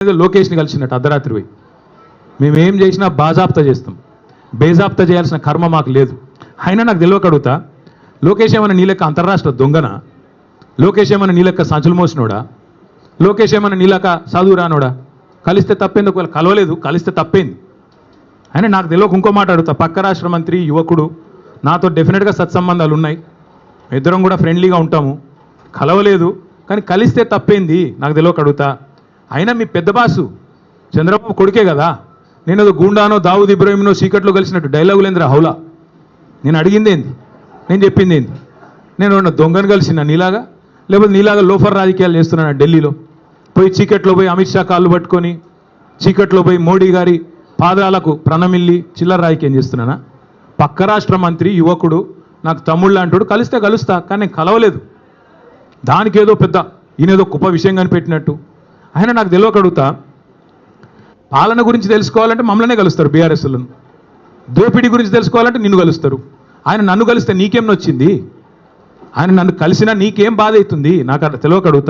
లోకేష్ని కలిసినట్టు అర్ధరాత్రి పోయి మేమేం చేసినా బాజాప్తా చేస్తాం, బేజాప్తా చేయాల్సిన కర్మ మాకు లేదు. అయినా నాకు తెలియక అడుగుతా, లోకేష్ ఏమన్నా నీలెక్క అంతర్రాష్ట్ర దొంగన? లోకేష్ ఏమన్నా నీలెక్క సంచులు మోసినోడా? లోకేష్ ఏమన్నా నీలక చదువు రానోడా? కలిస్తే తప్పేంది? ఒకవేళ కలవలేదు, కలిస్తే తప్పేంది? అయినా నాకు తెలియక ఇంకో మాట అడుగుతా, పక్క రాష్ట్ర మంత్రి యువకుడు, నాతో డెఫినెట్గా సత్సంబంధాలు ఉన్నాయి, ఇద్దరం కూడా ఫ్రెండ్లీగా ఉంటాము, కలవలేదు కానీ కలిస్తే తప్పేంది? నాకు తెలియక అడుగుతా. అయినా మీ పెద్ద బాసు చంద్రబాబు కొడుకే కదా, నేను ఏదో గూండానో దావుద్ ఇబ్రాహింనో చీకట్లో కలిసినట్టు డైలాగులేంద్రా హౌలా. నేను అడిగింది ఏంది, నేను చెప్పింది ఏంది? నేను ఉన్న దొంగను కలిసిన నీలాగా, లేకపోతే నీలాగా లోఫర్ రాజకీయాలు చేస్తున్నాను ఢిల్లీలో పోయి, చీకట్లో పోయి అమిత్ షా కాళ్ళు పట్టుకొని, చీకట్లో పోయి మోడీ గారి పాదాలకు ప్రణమిల్లి చిల్లర రాజకీయం చేస్తున్నానా? పక్క రాష్ట్ర మంత్రి యువకుడు, నాకు తమ్ముళ్ళు అంటాడు, కలిస్తే కలుస్తా, కానీ నేను కలవలేదు. దానికి ఏదో పెద్ద ఈయనేదో గొప్ప విషయం కనిపెట్టినట్టు. ఆయన నాకు తెలియక అడుగుతా, పాలన గురించి తెలుసుకోవాలంటే మమ్మల్నే కలుస్తారు బీఆర్ఎస్లను, దోపిడీ గురించి తెలుసుకోవాలంటే నిన్ను కలుస్తారు. ఆయన నన్ను కలిస్తే నీకేం నొచ్చింది? ఆయన నన్ను కలిసినా నీకేం బాధ అవుతుంది? నాకు అట్లా తెలియక అడుగుతా.